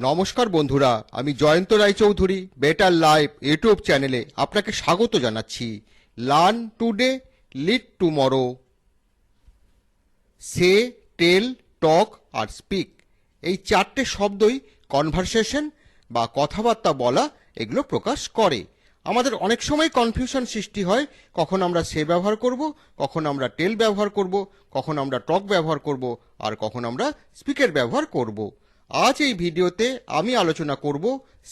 নমস্কার বন্ধুরা, আমি Jayanta Raychaudhuri better life YouTube চ্যানেলে আপনাকে স্বাগত জানাচ্ছি। Learn today, lead tomorrow. Say, tell, talk আর স্পিক, এই চারটে শব্দই কনভারসেশন বা কথাবার্তা বলা এগুলো প্রকাশ করে। আমাদের অনেক সময় কনফিউশন সৃষ্টি হয়, কখন আমরা সে ব্যবহার করব, কখন আমরা টেল ব্যবহার করব, কখন আমরা টক ব্যবহার করব, আর কখন আমরা স্পিকের ব্যবহার করব। আজ এই ভিডিওতে আমি আলোচনা করব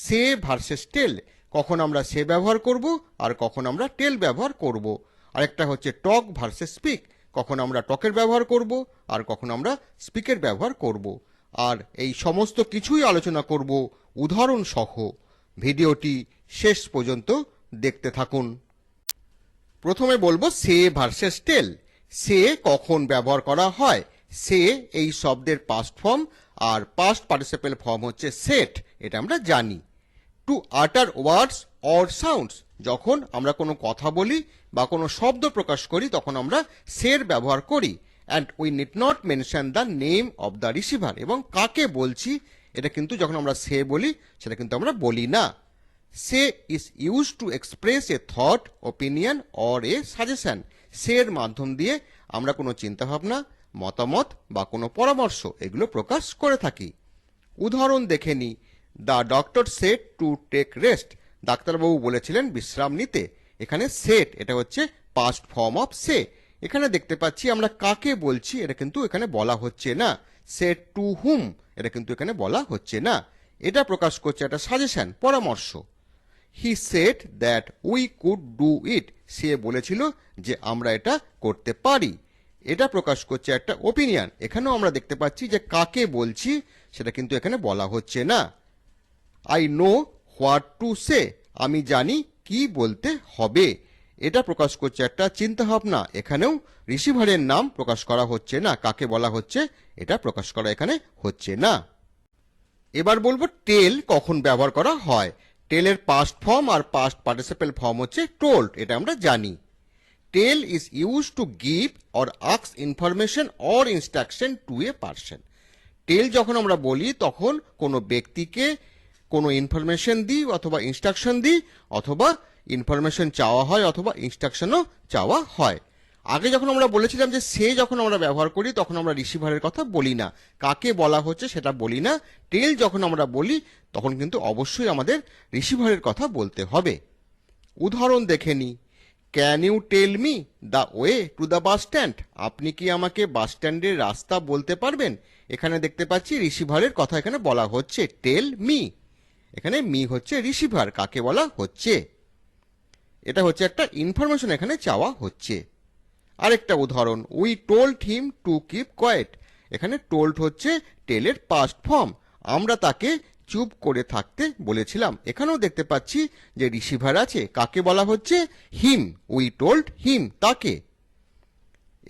সে ভার্সেস টেল, কখন আমরা সে ব্যবহার করব আর কখন আমরা টেল ব্যবহার করব। আরেকটা হচ্ছে টক ভার্সেস স্পিক, কখন আমরা টকের ব্যবহার করব আর কখন আমরা স্পিকের ব্যবহার করব। আর এই সমস্ত কিছুই আলোচনা করব উদাহরণ সহ। ভিডিওটি শেষ পর্যন্ত দেখতে থাকুন। প্রথমে বলবো সে ভার্সেস টেল। সে কখন ব্যবহার করা হয়? সে এই শব্দের পাস্ট ফর্ম, আর পাস্ট পার্টিসিপেল ফর্ম হচ্ছে সেট, এটা আমরা জানি। টু আটার ওয়ার্ডস অর সাউন্ডস, যখন আমরা কোনো কথা বলি বা কোনো শব্দ প্রকাশ করি তখন আমরা সের ব্যবহার করি। And we need not mention the name of the receiver, এবং কাকে বলছি এটা কিন্তু যখন আমরা সে বলি সেটা কিন্তু আমরা বলি না। Say is use to express a thought, opinion or a suggestion. Say এর মাধ্যম দিয়ে আমরা কোনো চিন্তাভাবনা, মতামত বা কোনো পরামর্শ এগুলো প্রকাশ করে থাকি। উদাহরণ দেখে নিই। The doctor said to take rest, ডাক্তারবাবু বলেছিলেন বিশ্রাম নিতে। এখানে সেট এটা হচ্ছে পাস্ট ফর্ম অফ সে। এখানে দেখতে পাচ্ছি আমরা কাকে বলছি এটা কিন্তু এখানে বলা হচ্ছে না। সেড টু হুম এটা কিন্তু এখানে বলা হচ্ছে না। এটা প্রকাশ করছে একটা সাজেশন, পরামর্শ। He said that we could do it, সে বলেছিল যে আমরা এটা করতে পারি। এটা প্রকাশ করছে একটা ওপিনিয়ন। এখানেও আমরা দেখতে পাচ্ছি যে কাকে বলছি সেটা কিন্তু এখানে বলা হচ্ছে না। I know what to say, আমি জানি কি বলতে হবে। এটা প্রকাশ করছে একটা চিন্তাভাবনা। এখানেও রিসিভারের নাম প্রকাশ করা হচ্ছে না, কাকে বলা হচ্ছে এটা প্রকাশ করা এখানে হচ্ছে না। এবার বলবো টেল কখন ব্যবহার করা হয়। টেলের পাস্ট ফর্ম আর পাস্ট পার্টিসিপেল ফর্ম হচ্ছে টোল্ড, এটা আমরা জানি। Tell is use to give or ask information or instruction to a person. Tell যখন আমরা বলি তখন কোনো ব্যক্তিকে কোনো ইনফরমেশন দিই অথবা ইনস্ট্রাকশন দিই, অথবা ইনফরমেশন চাওয়া হয় অথবা ইনস্ট্রাকশনও চাওয়া হয়। আগে যখন আমরা বলেছিলাম যে সে যখন আমরা ব্যবহার করি তখন আমরা রিসিভারের কথা বলি না, কাকে বলা হচ্ছে সেটা বলি না। টেল যখন আমরা বলি তখন কিন্তু অবশ্যই আমাদের রিসিভারের কথা বলতে হবে। উদাহরণ দেখে নিই। Can you tell me the way to the bus stand, আপনি কি আমাকে বাস স্ট্যান্ডের রাস্তা বলতে পারবেন? এখানে দেখতে পাচ্ছি রিসিভারের কথা এখানে বলা হচ্ছে, টেল মি। এখানে মি হচ্ছে রিসিভার, কাকে বলা হচ্ছে। এটা হচ্ছে একটা ইনফরমেশন এখানে চাওয়া হচ্ছে। আরেকটা উদাহরণ, we told him to keep coed. এখানে টোল্ড হচ্ছে টেলের পাস্ট ফর্ম, আমরা তাকে চুপ করে থাকতে বলেছিলাম। এখানেও দেখতে পাচ্ছি যে রিসিভার আছে, কাকে বলা হচ্ছে? হিম। উই টোল্ড হিম, তাকে।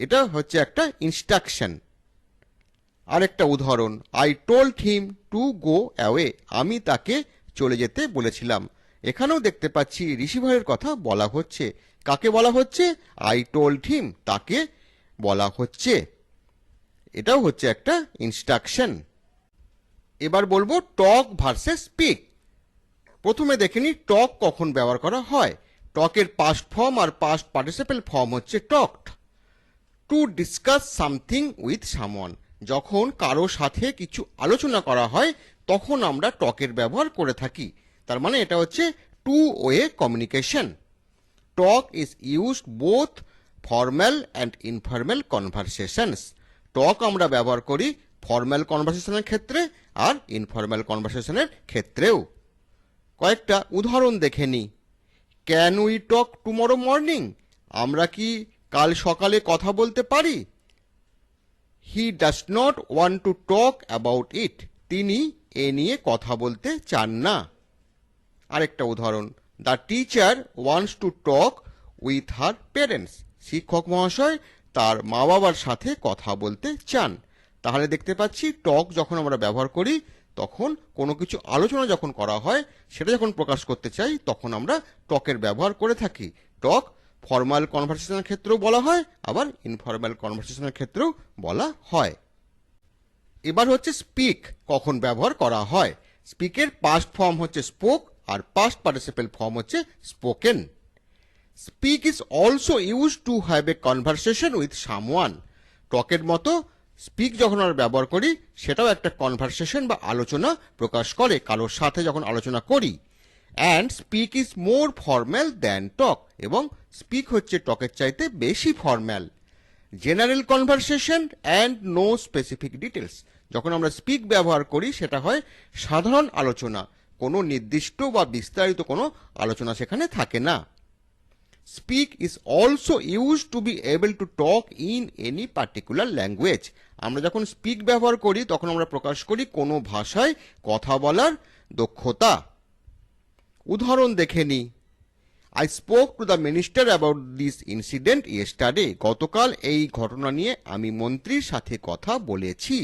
এটা হচ্ছে একটা ইনস্ট্রাকশন। আরেকটা উদাহরণ, I told him to go away, আমি তাকে চলে যেতে বলেছিলাম। এখানেও দেখতে পাচ্ছি রিসিভারের কথা বলা হচ্ছে, কাকে বলা হচ্ছে? আই টোল্ড হিম, তাকে বলা হচ্ছে। এটাও হচ্ছে একটা ইনস্ট্রাকশন। এবার বলবো টক ভার্সেস স্পিক। প্রথমে দেখে নিই টক কখন ব্যবহার করা হয়। টকের পাস্ট ফর্ম আর পাস্ট পার্টিসিপেল ফর্ম হচ্ছে talked. To discuss something with someone, যখন কারো সাথে কিছু আলোচনা করা হয় তখন আমরা টকের ব্যবহার করে থাকি। তার মানে এটা হচ্ছে two way communication. Talk is used both formal and informal conversations. Talk আমরা ব্যবহার করি ফর্মাল কনভারসেশনের ক্ষেত্রে আর ইনফর্মাল কনভারসেশনের ক্ষেত্রেও। কয়েকটা উদাহরণ দেখে নিই। Can we talk tomorrow morning, আমরা কি কাল সকালে কথা বলতে পারি? He does not want to talk about it, তিনি এ নিয়ে কথা বলতে চান না। আরেকটা উদাহরণ, the teacher wants to talk with her parents, শিক্ষক মহাশয় তার মা বাবার সাথে কথা বলতে চান। তাহলে দেখতে পাচ্ছি টক যখন আমরা ব্যবহার করি তখন কোনো কিছু আলোচনা যখন করা হয় সেটা যখন প্রকাশ করতে চাই তখন আমরা টকের ব্যবহার করে থাকি। টক ফর্মাল কনভারসেশনের ক্ষেত্রেও বলা হয়, আবার ইনফর্মাল কনভারসেশনের ক্ষেত্রেও বলা হয়। এবার হচ্ছে স্পিক কখন ব্যবহার করা হয়। স্পিকের পাস্ট ফর্ম হচ্ছে স্পোক আর পাস্ট পার্টিসিপেল ফর্ম হচ্ছে spoken. Speak is also use to have a conversation with someone. টকের মতো স্পিক যখন আমরা ব্যবহার করি সেটাও একটা কনভারসেশন বা আলোচনা প্রকাশ করে, কারোর সাথে যখন আলোচনা করি। And speak is more formal than talk, এবং স্পিক হচ্ছে টকের চাইতে বেশি formal. General conversation and no specific details. যখন আমরা স্পিক ব্যবহার করি সেটা হয় সাধারণ আলোচনা, কোনো নির্দিষ্ট বা বিস্তারিত কোনো আলোচনা সেখানে থাকে না। Speak is also use two be able to talk in any particular language. আমরা যখন স্পিক ব্যবহার করি তখন আমরা প্রকাশ করি কোনো ভাষায় কথা বলার দক্ষতা। উদাহরণ দেখে নিই। I spoke to the minister about this incident yesterday. গতকাল এই ঘটনা নিয়ে আমি মন্ত্রীর সাথে কথা বলেছি।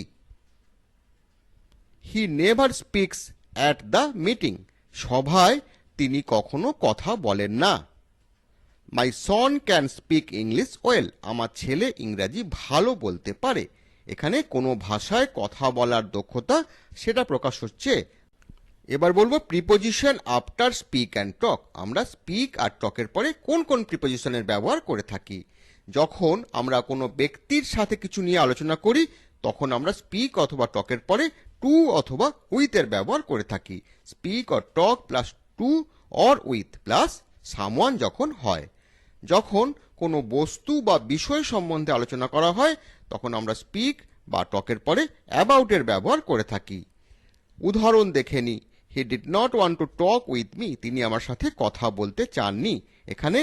He never speaks at the meeting. সভায় তিনি কখনো কথা বলেন না। My son can speak English well. আমার ছেলে ইংরেজি ভালো বলতে পারে। এখানে কোনো ভাষায় কথা বলার দক্ষতা সেটা প্রকাশ হচ্ছে। এবার বলবো preposition after speak and talk. আমরা স্পিক আর টকের পরে কোন কোন প্রিপোজিশনের ব্যবহার করে থাকি। যখন আমরা কোনো ব্যক্তির সাথে কিছু নিয়ে আলোচনা করি তখন আমরা স্পিক অথবা টকের পরে টু অথবা উইথের ব্যবহার করে থাকি। Speak or talk plus to or with plus someone যখন হয়। যখন কোনো বস্তু বা বিষয় সম্বন্ধে আলোচনা করা হয় তখন আমরা স্পিক বা টকের পরে অ্যাবাউটের ব্যবহার করে থাকি। উদাহরণ দেখে নিই। He did not want to talk with me. তিনি আমার সাথে কথা বলতে চাননি। এখানে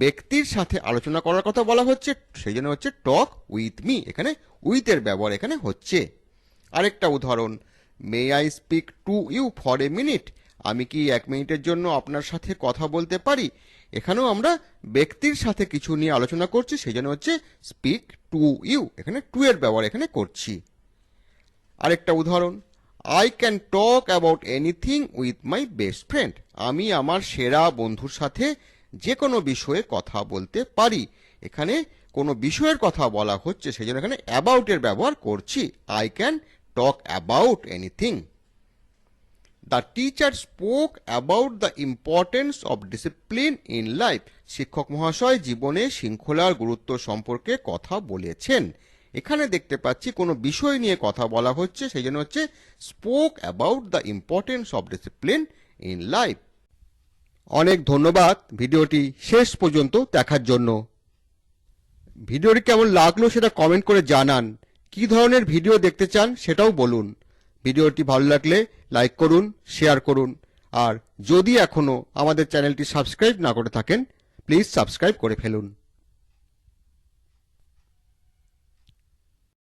ব্যক্তির সাথে আলোচনা করার কথা বলা হচ্ছে, সেই জন্য হচ্ছে টক উইথ মি। এখানে উইথের ব্যবহার এখানে হচ্ছে। আরেকটা উদাহরণ, may I speak to you for a minute. আমি কি 1 মিনিটের জন্য আপনার সাথে কথা বলতে পারি। এখানেও আমরা ব্যক্তির সাথে কিছু নিয়ে আলোচনা করছি, সেই জন্য হচ্ছে স্পিক টু ইউ। এখানে টু এর ব্যবহার এখানে করছি। আরেকটা উদাহরণ, I can talk about anything with my best friend. আমি আমার সেরা বন্ধুর সাথে যে কোনো বিষয়ে কথা বলতে পারি। এখানে কোনো বিষয়ের কথা বলা হচ্ছে, সেই জন্য এখানে অ্যাবাউট এর ব্যবহার করছি। I can talk about anything. The teacher spoke about the importance of discipline in life. শিক্ষক মহাশয় জীবনে শৃঙ্খলার গুরুত্ব সম্পর্কে কথা বলেছেন। এখানে দেখতে পাচ্ছি কোনো বিষয় নিয়ে কথা বলা হচ্ছে, সেই জন্য হচ্ছে spoke about the importance of discipline in life. অনেক ধন্যবাদ ভিডিওটি শেষ পর্যন্ত দেখার জন্য। ভিডিওটি কেমন লাগলো সেটা কমেন্ট করে জানান। কি ধরনের ভিডিও দেখতে চান সেটাও বলুন। ভিডিওটি ভালো লাগলে লাইক করুন, শেয়ার করুন, আর যদি এখনো আমাদের চ্যানেলটি সাবস্ক্রাইব না করে থাকেন প্লিজ সাবস্ক্রাইব করে ফেলুন।